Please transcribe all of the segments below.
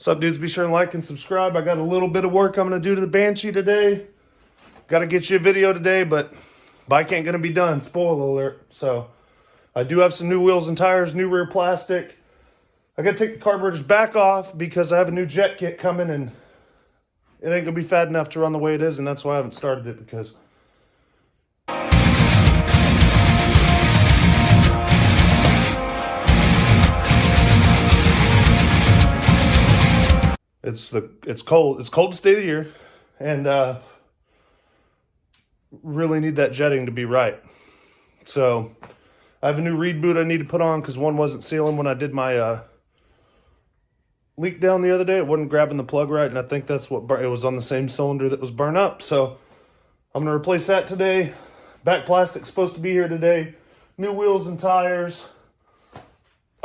What's up, dudes? Be sure and like and subscribe. I got a little bit of work I'm going to do to the Banshee today. Got to get you a video today, but bike ain't going to be done. Spoiler alert. So I do have some new wheels and tires, new rear plastic. I got to take the carburetors back off because I have a new jet kit coming and it ain't going to be fat enough to run the way it is, and that's why I haven't started it, because it's cold. It's coldest day of the year, and really need that jetting to be right. So I have a new reed boot I need to put on because one wasn't sealing when I did my leak down the other day. It wasn't grabbing the plug right, and I think that's what it was on the same cylinder that was burnt up. So I'm gonna replace that today. Back plastic's supposed to be here today. New wheels and tires.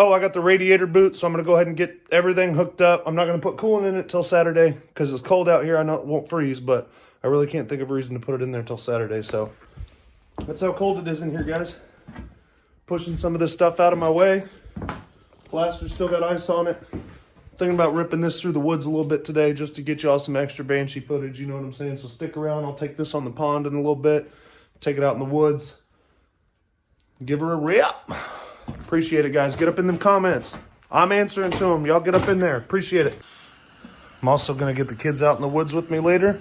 Oh, I got the radiator boot, so I'm going to go ahead and get everything hooked up. I'm not going to put coolant in it till Saturday because it's cold out here. I know it won't freeze, but I really can't think of a reason to put it in there till Saturday. So that's how cold it is in here, guys. Pushing some of this stuff out of my way. Plaster's still got ice on it. Thinking about ripping this through the woods a little bit today just to get y'all some extra Banshee footage, you know what I'm saying? So stick around. I'll take this on the pond in a little bit. Take it out in the woods. Give her a rip. Appreciate it, guys. Get up in them comments. I'm answering to them. Y'all get up in there. Appreciate it. I'm also going to get the kids out in the woods with me later.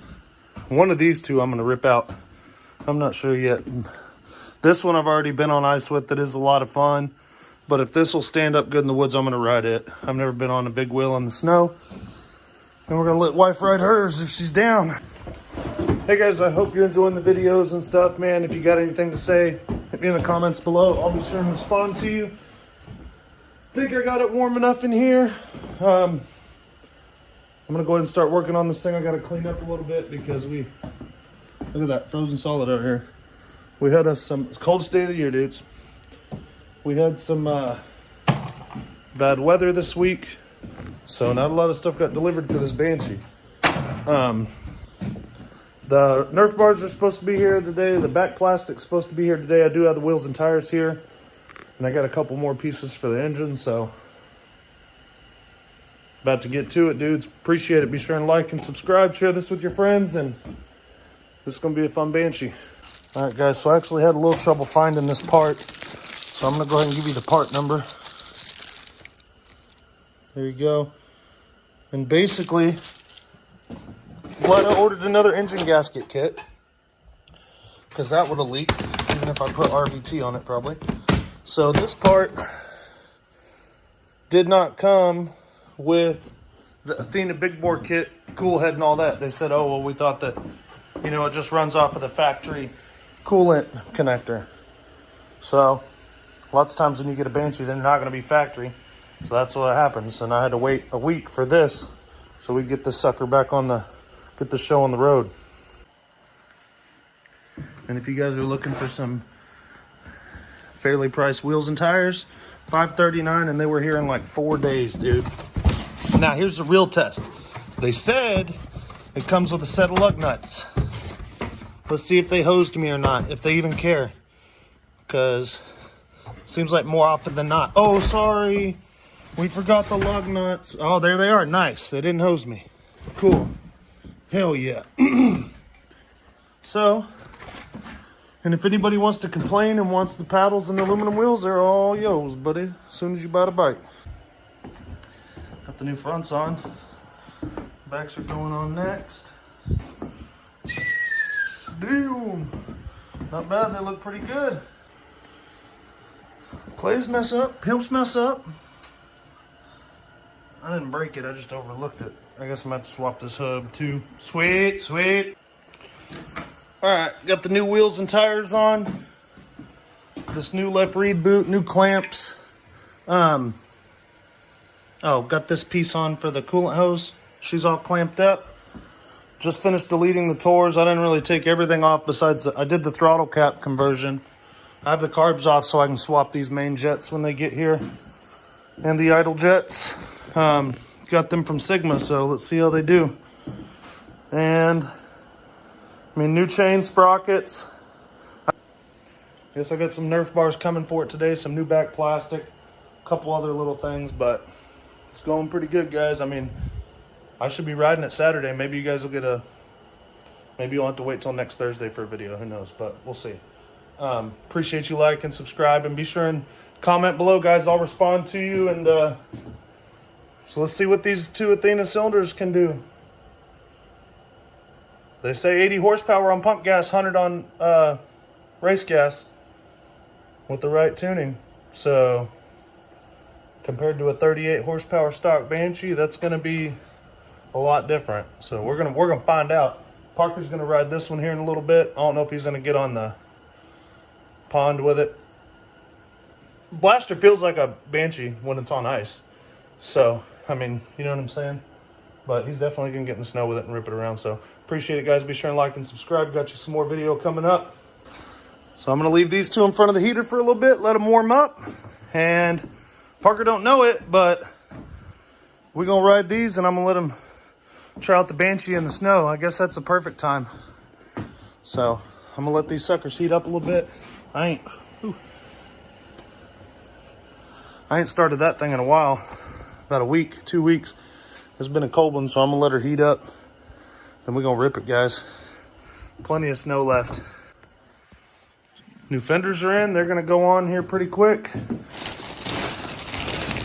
One of these two I'm going to rip out. I'm not sure yet. This one I've already been on ice with. That is a lot of fun. But if this will stand up good in the woods, I'm going to ride it. I've never been on a big wheel in the snow. And we're going to let wife ride hers if she's down. Hey, guys. I hope you're enjoying the videos and stuff, man. If you got anything to say, hit me in the comments below. I'll be sure to respond to you. Think I got it warm enough in here. I'm going to go ahead and start working on this thing. I got to clean up a little bit because look at that, frozen solid out here. We had some coldest day of the year, dudes. We had some bad weather this week, so not a lot of stuff got delivered for this Banshee. The Nerf bars are supposed to be here today. The back plastic's supposed to be here today. I do have the wheels and tires here. And I got a couple more pieces for the engine, so about to get to it, dudes. Appreciate it. Be sure and like and subscribe. Share this with your friends, and this is going to be a fun Banshee. All right, guys, so I actually had a little trouble finding this part, so I'm going to go ahead and give you the part number. There you go. And basically, glad I ordered another engine gasket kit, because that would have leaked, even if I put RVT on it, probably. So this part did not come with the Athena big bore kit, cool head and all that. They said, oh, well, we thought that, you know, it just runs off of the factory coolant connector. So lots of times when you get a Banshee, they're not going to be factory. So that's what happens. And I had to wait a week for this so we get this sucker back on get the show on the road. And if you guys are looking for some fairly priced wheels and tires, $5.39, and they were here in like 4 days, dude. Now here's the real test. They said it comes with a set of lug nuts. Let's see if they hosed me or not, if they even care, because it seems like more often than not. Oh, sorry, we forgot the lug nuts. Oh, there they are. Nice. They didn't hose me. Cool. Hell yeah. So, and if anybody wants to complain and wants the paddles and the aluminum wheels, they're all yours, buddy, as soon as you buy the bike. Got the new fronts on. Backs are going on next. Damn. Not bad, they look pretty good. Clays mess up, pimps mess up. I didn't break it, I just overlooked it. I guess I'm about to swap this hub too. Sweet, sweet. Alright, got the new wheels and tires on. This new left reed boot, new clamps. Oh, got this piece on for the coolant hose. She's all clamped up. Just finished deleting the Tors. I didn't really take everything off besides I did the throttle cap conversion. I have the carbs off so I can swap these main jets when they get here. And the idle jets. Got them from Sigma, so let's see how they do. And I mean, new chain sprockets. Guess I got some Nerf bars coming for it today, some new back plastic, a couple other little things, but it's going pretty good, guys. I mean, I should be riding it Saturday. Maybe you guys will get a... Maybe you'll have to wait till next Thursday for a video. Who knows? But we'll see. Appreciate you liking, subscribe, and be sure and comment below, guys. I'll respond to you. And so let's see what these two Athena cylinders can do. They say 80 horsepower on pump gas, 100 on race gas with the right tuning. So compared to a 38 horsepower stock Banshee, that's going to be a lot different. So we're gonna find out. Parker's gonna ride this one here in a little bit. I don't know if he's gonna get on the pond with it. Blaster feels like a Banshee when it's on ice. So, I mean, you know what I'm saying? But he's definitely gonna get in the snow with it and rip it around. So, appreciate it, guys. Be sure and like and subscribe. Got you some more video coming up. So I'm gonna leave these two in front of the heater for a little bit, let them warm up. And Parker don't know it, but we're gonna ride these and I'm gonna let him try out the Banshee in the snow. I guess that's a perfect time. So I'm gonna let these suckers heat up a little bit. I ain't started that thing in a while. About a week, 2 weeks. It's been a cold one, so I'm gonna let her heat up. Then we're gonna rip it, guys. Plenty of snow left. New fenders are in. They're gonna go on here pretty quick.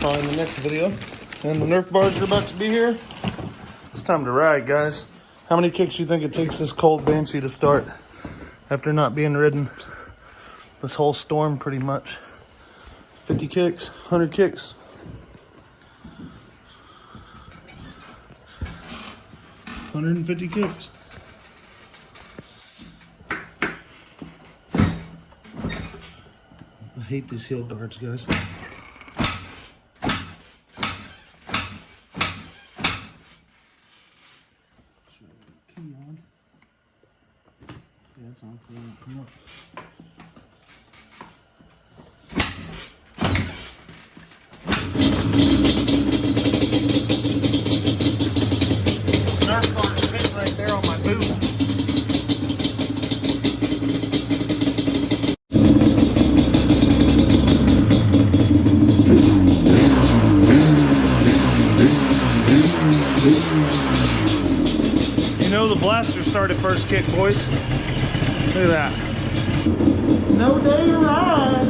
Probably in the next video. And the Nerf bars are about to be here. It's time to ride, guys. How many kicks do you think it takes this cold Banshee to start after not being ridden this whole storm pretty much? 50 kicks, 100 kicks. $150 kicks. I hate these heel guards, guys. That's on. Come up. Nerf bar fit right there on my boots. You know the blaster started first kick, boys. Look at that. No day to ride.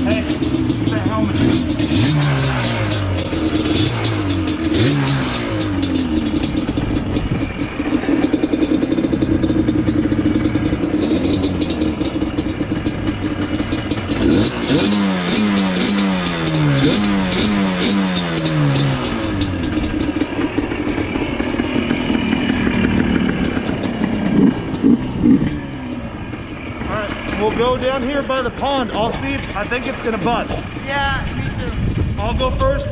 Hey, get that helmet. We'll go down here by the pond. I'll see if I think it's gonna bust. Yeah, me too. I'll go first.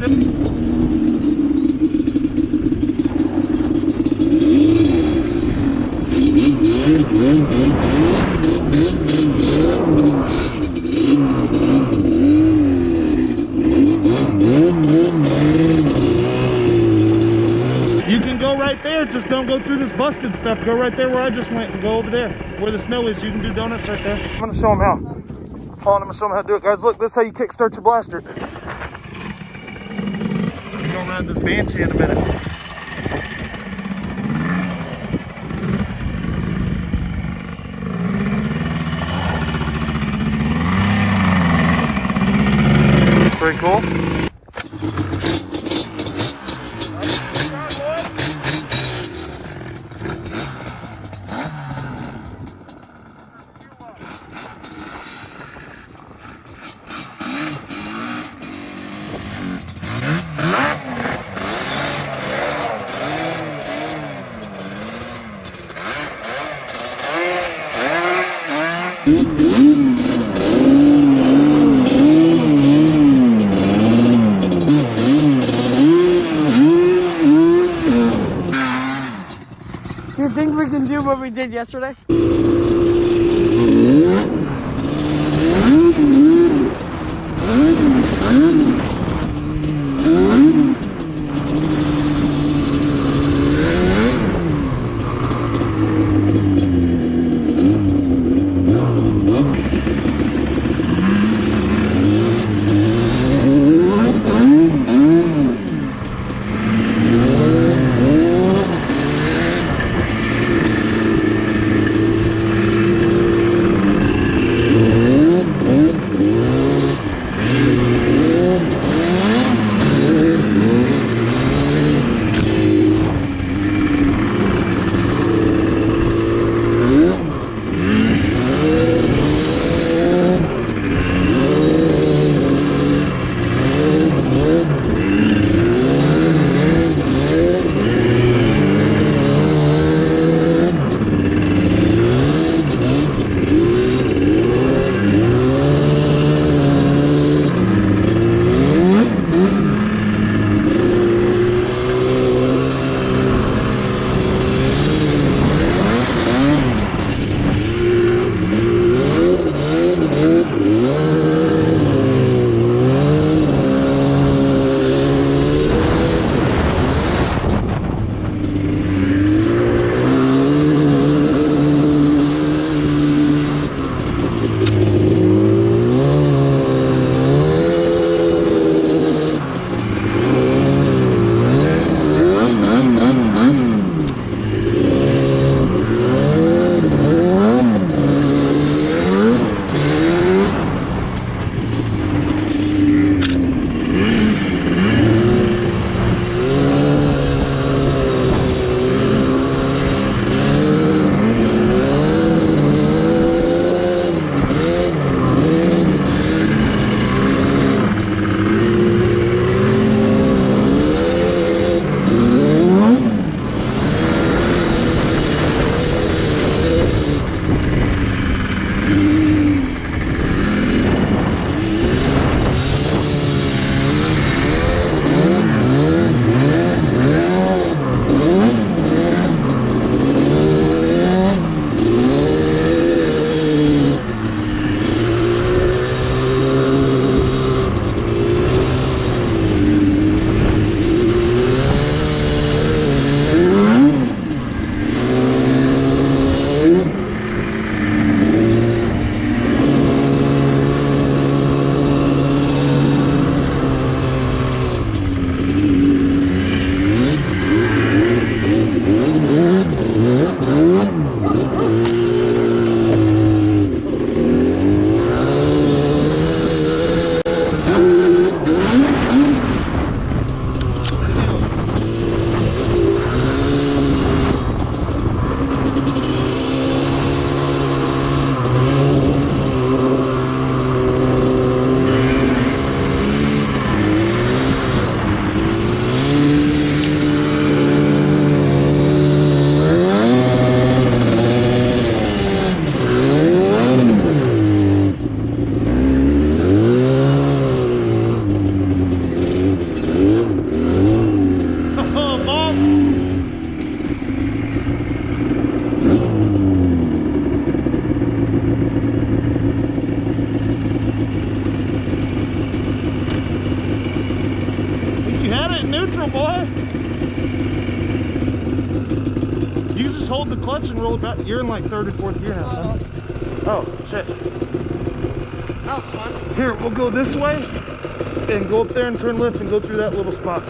You can go right there, just don't go through this busted stuff. Go right there where I just went and go over there where the snow is. You can do donuts right there. I'm gonna show them how. Hold on, I'm gonna show them how to do it, guys. Look, this is how you kickstart your blaster. We're gonna ride this Banshee in a minute. Pretty cool. Do you think we can do what we did yesterday? clutch and roll it back. You're in like third or fourth gear now, son. Oh, shit. That was fun. Here, we'll go this way and go up there and turn left and go through that little spot.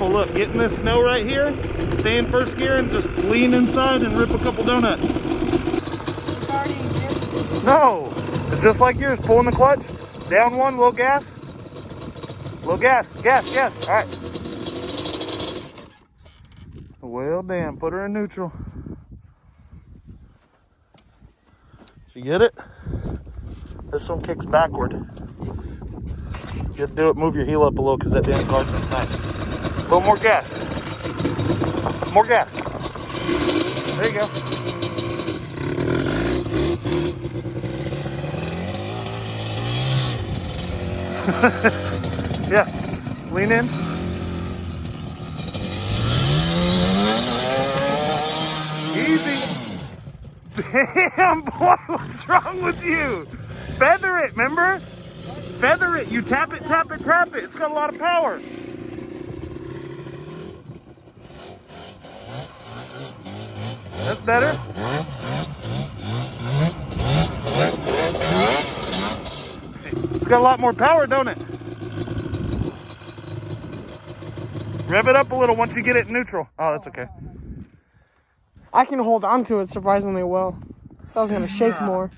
Look, get in this snow right here, stay in first gear and just lean inside and rip a couple donuts. It's already in gear. No, it's just like yours, pulling the clutch, down one, little gas, all right. Well, damn, put her in neutral. Did you get it? This one kicks backward. You have to do it, move your heel up a little because that damn car's nice. A little more gas. More gas. There you go. Yeah. Lean in. Easy. Damn, boy, what's wrong with you? Feather it, remember? Feather it. You tap it, tap it, tap it. It's got a lot of power. That's better. It's got a lot more power, don't it? Rev it up a little once you get it in neutral. Oh, that's okay. I can hold on to it surprisingly well. I was gonna shake more.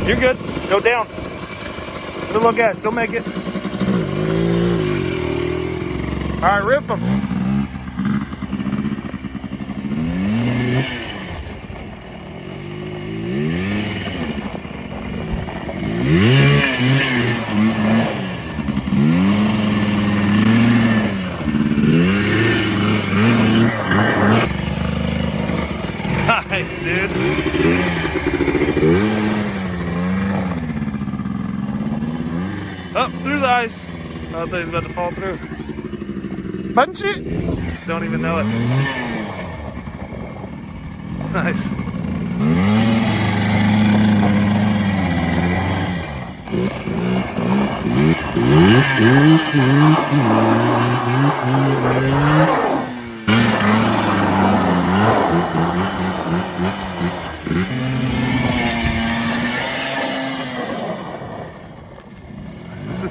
You're good. Go down. Good luck, guys. Still make it. All right, rip them. Nice, dude. Up through the ice. I thought he was about to fall through. Banshee. Don't even know it. Nice.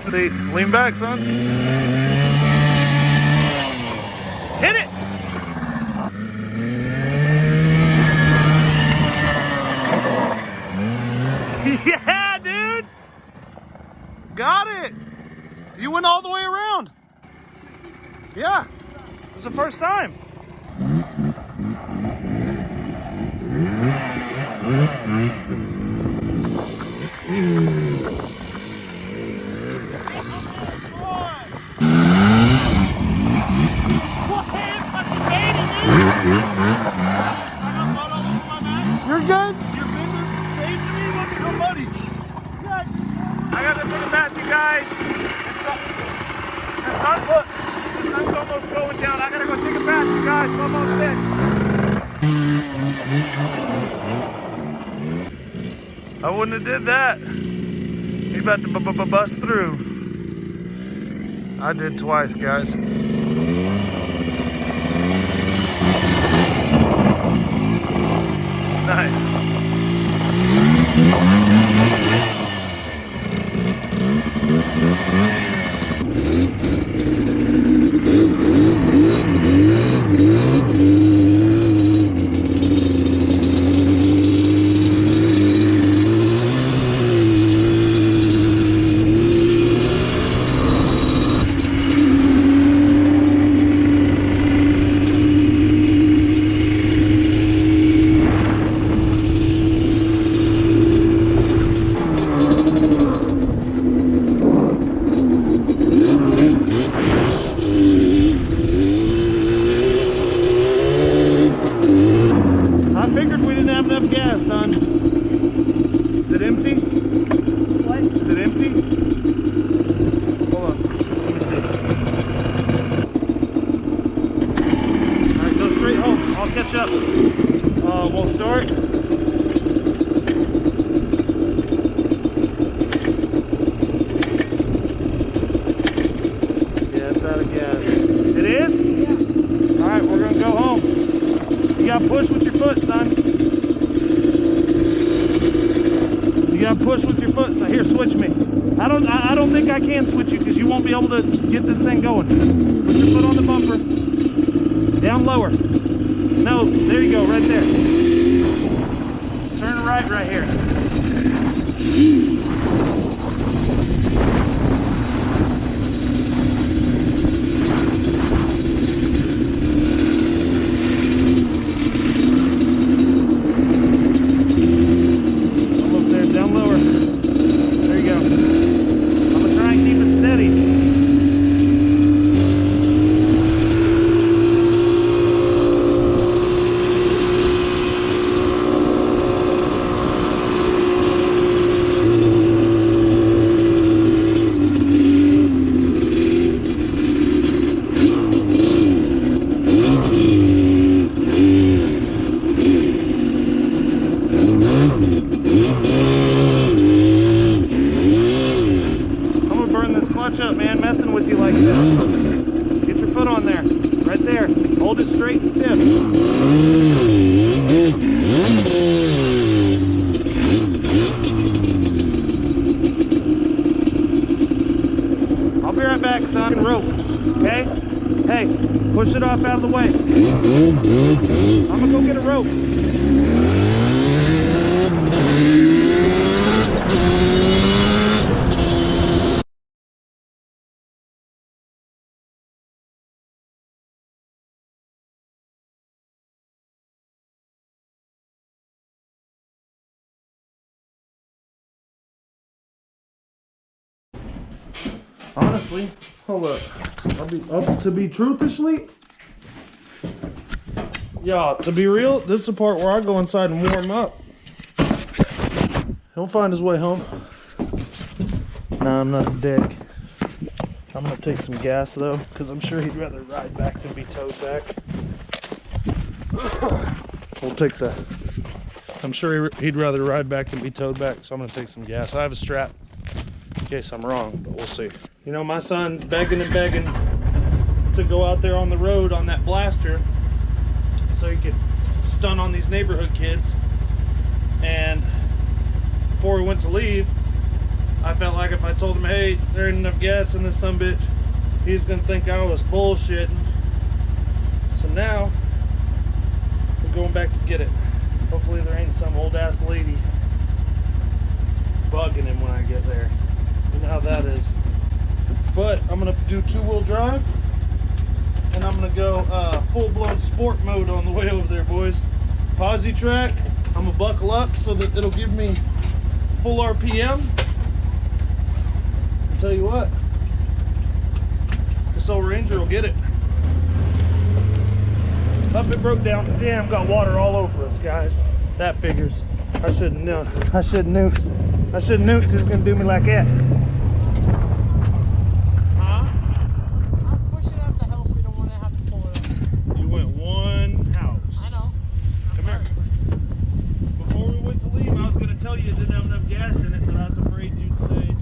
See, lean back, son. Hit it! Yeah, dude! Got it! You went all the way around. Yeah, it was the first time. You're good? Your fingers saved me. Let me go, buddy. I got to take it back, you guys. The sun, look, the sun's almost going down. I got to go take it back, you guys. I'm on set. I wouldn't have did that. He's about to bust through. I did twice, guys. Nice. We'll start. Yeah, it's out of gas. It is? Yeah. Alright, we're gonna go home. You gotta push with your foot, son. You gotta push with your foot, son. Here, switch me. I don't think I can switch you because you won't be able to get this thing going. Put your foot on the bumper. Down lower. No, there you go, right there. Turn right here. Almost there, down lower. There you go. I'm gonna try and keep it steady. Up, man, messing with you like this. Get your foot on there, right there. Hold it straight and stiff. I'll be right back, son. Rope, okay? Hey, push it off out of the way. I'm gonna go get a rope. Honestly, hold up. To be truthfully, yeah, to be real, this is the part where I go inside and warm up. He'll find his way home. Nah, I'm not a dick. I'm gonna take some gas though, because I'm sure he'd rather ride back than be towed back. We'll take the. I'm sure he'd rather ride back than be towed back, so I'm gonna take some gas. I have a strap in case I'm wrong, but we'll see. You know, my son's begging and begging to go out there on the road on that blaster so he could stun on these neighborhood kids. And before we went to leave, I felt like if I told him, hey, there ain't enough gas in this sumbitch, he's gonna think I was bullshitting. So now we're going back to get it. Hopefully there ain't some old ass lady bugging him when I get there. You know how that is. But I'm gonna do 2-wheel drive, and I'm gonna go full-blown sport mode on the way over there, boys. Posi track, I'm gonna buckle up so that it'll give me full RPM. I'll tell you what, this old Ranger will get it. Up, it broke down. Damn, got water all over us, guys. That figures. I shouldn't known. I shouldn't nuked. I shouldn't nuked. He was gonna do me like that. Huh? I was pushing up the hill so we don't want to have to pull it up. You went one house. I know. Come here. Before we went to leave, I was gonna tell you it didn't have enough gas in it, but I was afraid you'd say,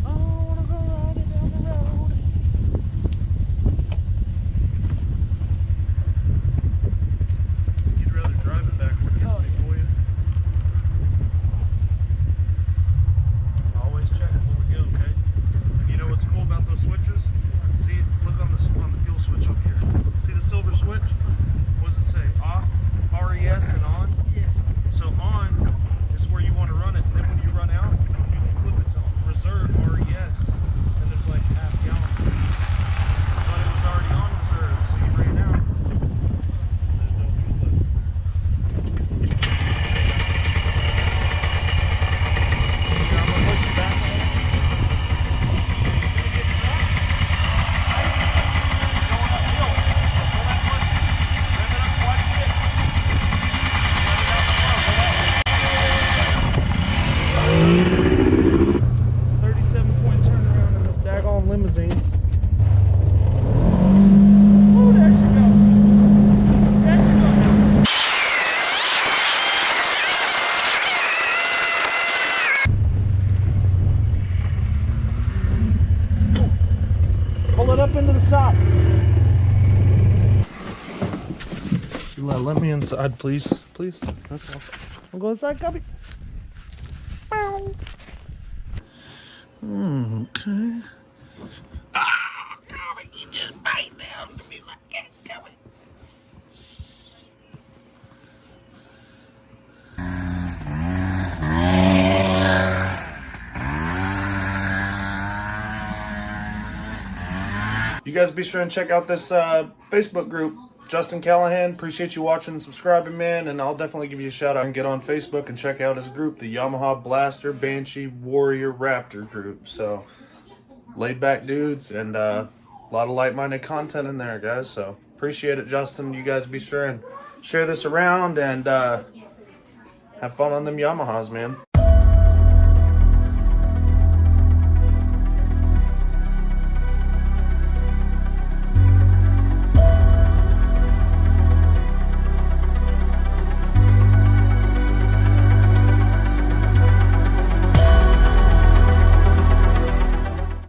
"Oh, I wanna go ride it down the road." You'd rather drive it backward than for you. Always check it before we go, okay? And you know what's cool about those switches? See, look on the fuel switch up here. See the silver switch? What does it say? Off, RES, and on? Yeah. So on is where you want to run it, and then when you run out, you can flip it to reserve RES, and there's like half gallon. But it was already on reserve, so you ran out. There's no fuel left. Here, I'm gonna push you back. Going uphill. Pull that clutch. Rev it up quite a bit. 37-point turnaround in this daggone limousine. Oh, there she goes. There she goes. Pull it up into the stop. Let me inside, please. Please. That's all. I'll go inside, copy. Bow. Okay. You just bite down to me like that. Tell me. You guys be sure and check out this Facebook group. Justin Callahan, appreciate you watching and subscribing, man, and I'll definitely give you a shout out and get on Facebook and check out his group, the Yamaha Blaster Banshee Warrior Raptor group. So, laid back dudes and a lot of like-minded content in there, guys. So, appreciate it, Justin. You guys be sure and share this around and have fun on them Yamahas, man.